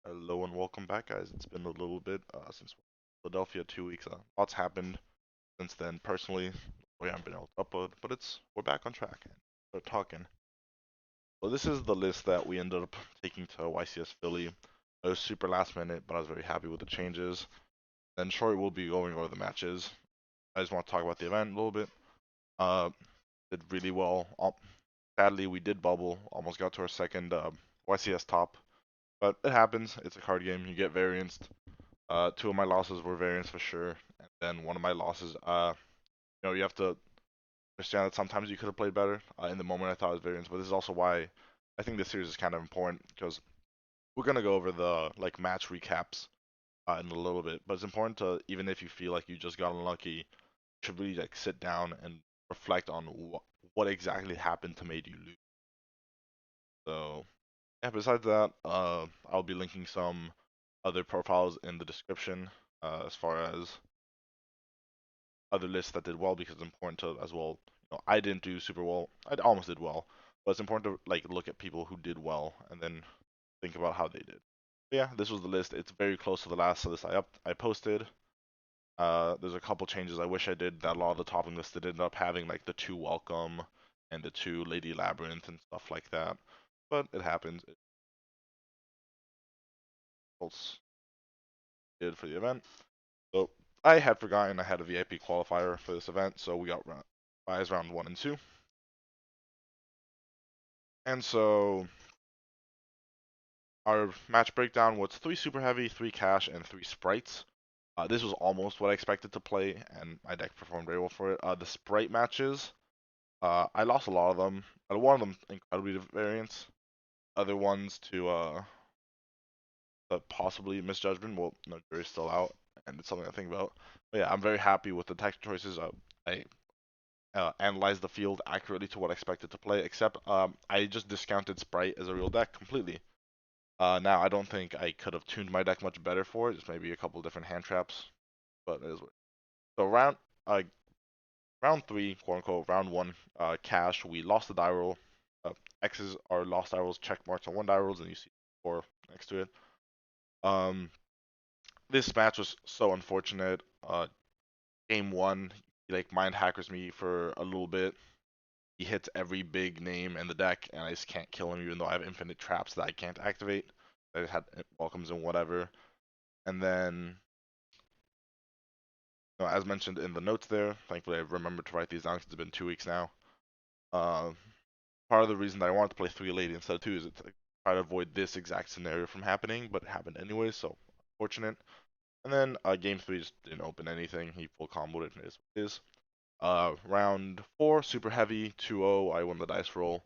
Hello and welcome back, guys. It's been a little bit since Philadelphia, 2 weeks. Lots happened since then. Personally, we haven't been able to upload, but we're back on track and we're talking. So this is the list that we ended up taking to YCS Philly. It was super last minute, but I was very happy with the changes. Then shortly we'll be going over the matches. I just want to talk about the event a little bit. Uh, did really well. Sadly, we did bubble. Almost got to our second YCS top, but it happens. It's a card game. You get varianced. Two of my losses were variance for sure, and then one of my losses, you have to understand that sometimes you could have played better. In the moment, I thought it was variance, but this is also why I think this series is kind of important because we're gonna go over the like match recaps in a little bit, but it's important to even if you feel like you just got unlucky, you should really like sit down and reflect on what exactly happened to made you lose. So yeah, besides that, I'll be linking some other profiles in the description as far as other lists that did well because it's important to as well. I didn't do super well. I almost did well, but it's important to like look at people who did well and then think about how they did. But yeah, this was the list. It's very close to the last list I posted. There's a couple changes I wish I did that a lot of the topping lists did end up having like the two welcome and the two Lady Labrynth and stuff like that. But it happens. It's did for the event. So I had forgotten I had a VIP qualifier for this event, so we got round 1 and 2. And so our match breakdown was 3 super heavy, 3 cash, and 3 sprites. This was almost what I expected to play, and my deck performed very well for it. The sprite matches, I lost a lot of them. One of them incredibly to variance. Other ones to possibly misjudgment. Well, no, jury's still out, and it's something I think about. But yeah, I'm very happy with the tactic choices. I analyzed the field accurately to what I expected to play, except I just discounted Sprite as a real deck completely. Now I don't think I could have tuned my deck much better for it, just maybe a couple different hand traps, but it is what. So uh round three, quote unquote, round one, cash, we lost the die roll. X's are lost die rolls, check marks on one die rolls, and you see four next to it. Um, this match was so unfortunate. Game one, he like mind hackers me for a little bit. He hits every big name in the deck, and I just can't kill him even though I have infinite traps that I can't activate. I had welcomes and whatever. And then, as mentioned in the notes there, thankfully I remembered to write these down because it's been 2 weeks now. Uh, Part of the reason that I wanted to play 3 lady instead of 2 is to try to avoid this exact scenario from happening, but it happened anyway, so fortunate. And then game 3 just didn't open anything. He full comboed it, and it is what it is. Round 4, super heavy, 2-0. I won the dice roll.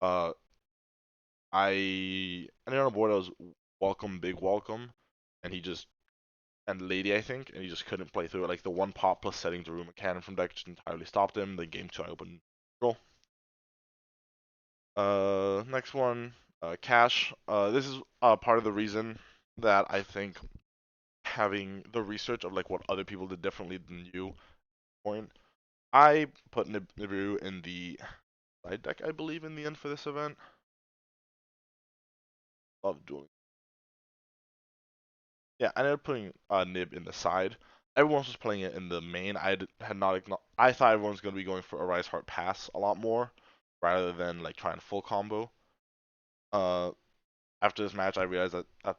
I ended on a board that was welcome, big welcome, and he just and lady I think, and he just couldn't play through it. Like the one pop plus setting to room a cannon from deck just entirely stopped him. Then game 2 I opened roll. Next one, cash. This is part of the reason that I think having the research of like what other people did differently than you point. I put Nibiru in the side deck, I believe, in the end for this event. Love dueling. Yeah, I ended up putting Nib in the side. Everyone else was playing it in the main. Had not I thought everyone was going to be going for a Rise Heart Pass a lot more, rather than like trying full combo. Uh, After this match, I realized that that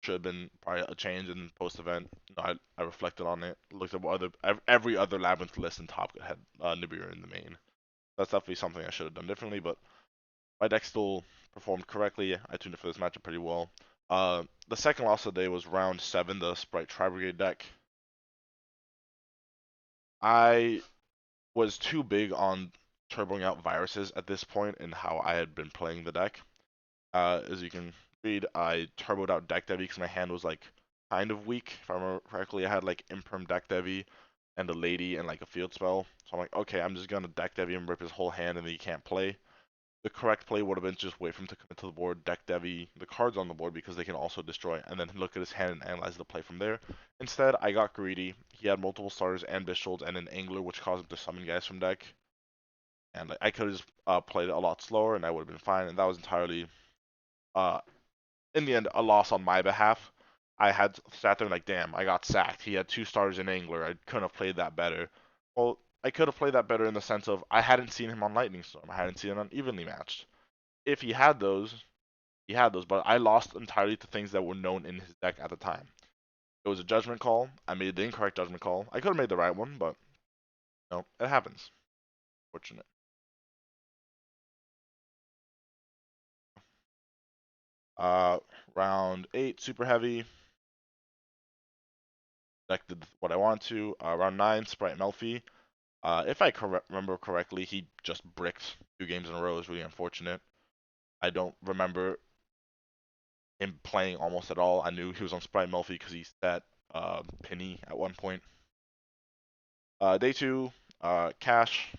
should have been probably a change in post event. I reflected on it, looked at what every other Labrynth list in top had Nibiru in the main. That's definitely something I should have done differently, but my deck still performed correctly. I tuned it for this matchup pretty well. The second loss of the day was round 7, the Sprite Tri-Brigade deck. I was too big on turboing out viruses at this point in how I had been playing the deck. As you can read, I turboed out deck Devi because my hand was like kind of weak. If I remember correctly, I had like Imperm deck Devi and a lady and like a field spell. So I'm like, okay, I'm just gonna deck Devi and rip his whole hand and then he can't play. The correct play would have been just wait for him to come into the board, deck Devi the cards on the board because they can also destroy, and then look at his hand and analyze the play from there. Instead, I got greedy. He had multiple starters and Bisholds and an Angler, which caused him to summon guys from deck. And like, I could have just played it a lot slower, and I would have been fine. And that was entirely uh, in the end, a loss on my behalf. I had sat there and like, damn, I got sacked. He had 2 stars in Angler. I couldn't have played that better. Well, I could have played that better in the sense of I hadn't seen him on Lightning Storm. I hadn't seen him on Evenly Matched. If he had those, he had those, but I lost entirely to things that were known in his deck at the time. It was a judgment call. I made the incorrect judgment call. I could have made the right one, but no, it happens. Fortunate. Uh, round 8, super heavy. Deck did what I wanted to. Round 9, Sprite Melfi. If I remember correctly, he just bricked 2 games in a row. It was really unfortunate. I don't remember him playing almost at all. I knew he was on Sprite Melfi because he set Penny at one point. Day 2, Cash.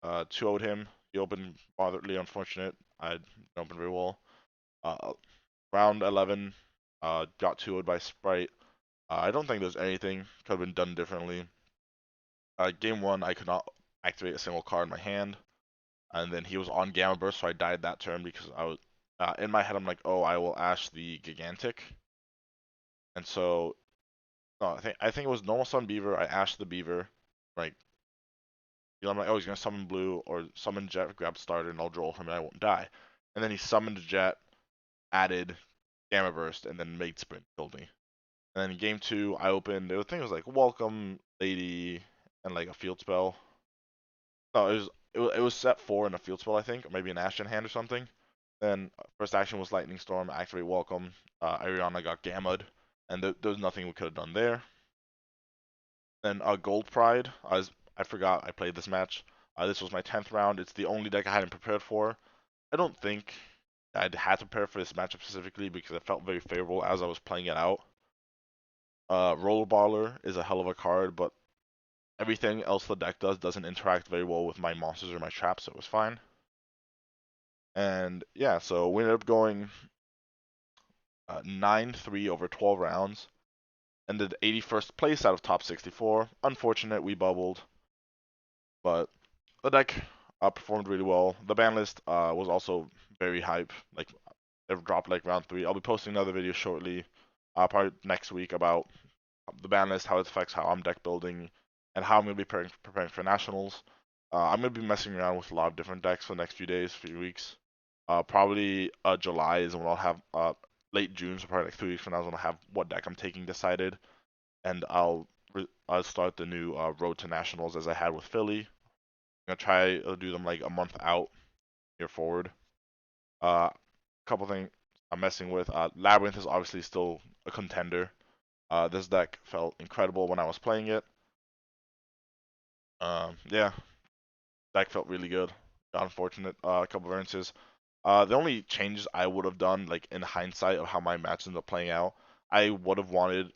2-0'd him. He opened moderately unfortunate. I didn't open very well. Uh, round 11, got 2-0'd by Sprite. I don't think there's anything could have been done differently. Game 1, I could not activate a single card in my hand. And then he was on Gamma Burst, so I died that turn because I was in my head. I'm like, oh, I will Ash the Gigantic, and so no, I think it was normal Sun Beaver. I Ashed the Beaver, like I'm like, oh, he's gonna summon Blue or summon Jet, grab Starter, and I'll draw him, and I won't die. And then he summoned Jet, added Gamma Burst, and then made Sprint, killed me. And then in game 2, I opened. I think it was like Welcome Lady and like a Field Spell. No, it was set 4 in a Field Spell, I think, or maybe an Ashen hand or something. Then first action was Lightning Storm, activate Welcome. Ariana got Gammaed, and there was nothing we could have done there. Then Gold Pride, I forgot I played this match. This was my 10th round. It's the only deck I hadn't prepared for. I don't think I'd had to prepare for this matchup specifically because it felt very favorable as I was playing it out. Rollerballer is a hell of a card, but everything else the deck doesn't interact very well with my monsters or my traps, so it was fine. And yeah, so we ended up going 9-3 over 12 rounds. Ended 81st place out of top 64. Unfortunate, we bubbled, but the deck performed really well. The ban list was also very hype. Like, it dropped like round 3. I'll be posting another video shortly, probably next week, about the ban list, how it affects how I'm deck building, and how I'm going to be preparing for nationals. I'm going to be messing around with a lot of different decks for the next few days, few weeks. Probably July is when I'll have late June, so probably like 3 weeks from now is when I'll have what deck I'm taking decided, and I'll start the new road to nationals as I had with Philly. I'm gonna try to do them like a month out here forward. Couple things I'm messing with. Labrynth is obviously still a contender. This deck felt incredible when I was playing it. Yeah, deck felt really good. Unfortunate, a couple variances. The only changes I would have done, like in hindsight of how my match ended up playing out, I would have wanted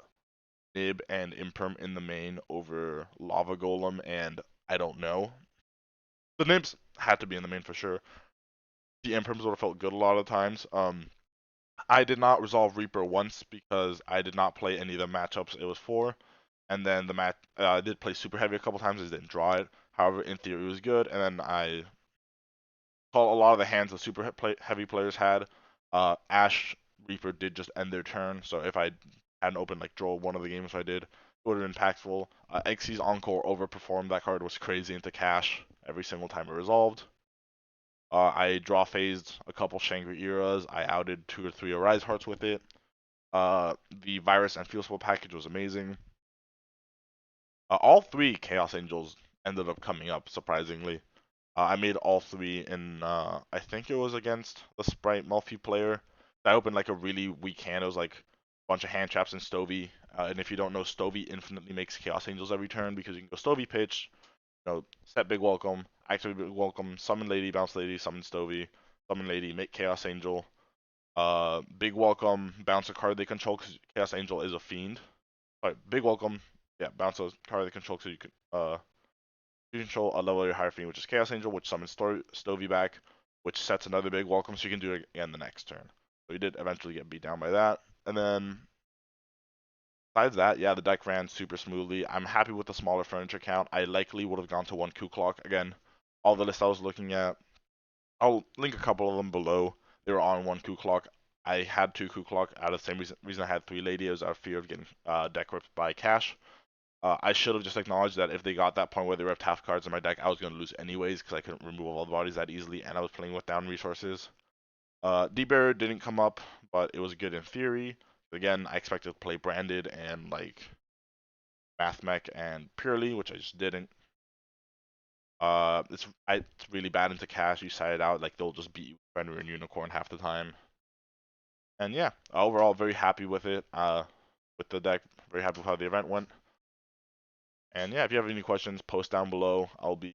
Nib and Imperm in the main over Lava Golem, and I don't know. The Nibs had to be in the main for sure. The Imperms would have felt good a lot of times. I did not resolve Reaper once because I did not play any of the matchups it was for, and then the match I did play Super Heavy a couple times. I didn't draw it. However, in theory, it was good, and then I called a lot of the hands the Super Heavy players had. Ash Reaper did just end their turn, so if I hadn't opened like draw one of the games I did, it would have been impactful. Xyz's Encore overperformed. That card was crazy into cash every single time it resolved. I draw phased a couple Shangri Eras. I outed 2 or 3 Arise Hearts with it. The Virus and Fuel Spell package was amazing. All 3 Chaos Angels ended up coming up, surprisingly. I made all 3 in, I think it was against the Sprite Melfi player. I opened like a really weak hand. It was like a bunch of hand traps and Stovey. And if you don't know, Stovey infinitely makes Chaos Angels every turn because you can go Stovey pitch, set Big Welcome, activate Big Welcome, summon Lady, bounce Lady, summon Stovey, summon Lady, make Chaos Angel. Big Welcome, bounce a card they control because Chaos Angel is a fiend. Sorry, Big Welcome, yeah, bounce a card they control so you control a level or higher fiend, which is Chaos Angel, which summons Stovey back, which sets another Big Welcome, so you can do it again the next turn. So we did eventually get beat down by that, and then besides that, yeah, the deck ran super smoothly. I'm happy with the smaller furniture count. I likely would have gone to 1 Q clock again. All the lists I was looking at, I'll link a couple of them below. They were on 1 Q clock. I had 2 Ku Klok out of the same reason I had 3 Lady. It was out of fear of getting deck ripped by Cash. I should have just acknowledged that if they got that point where they ripped half cards in my deck, I was going to lose anyways because I couldn't remove all the bodies that easily, and I was playing with down resources. D-Bear didn't come up, but it was good in theory. Again, I expected to play Branded and like Mathmech and Purely, which I just didn't. It's really bad into Cash. You side it out, like they'll just beat you with Fenrir and Unicorn half the time. And yeah, overall very happy with it. With the deck, very happy with how the event went. And yeah, if you have any questions, post down below. I'll be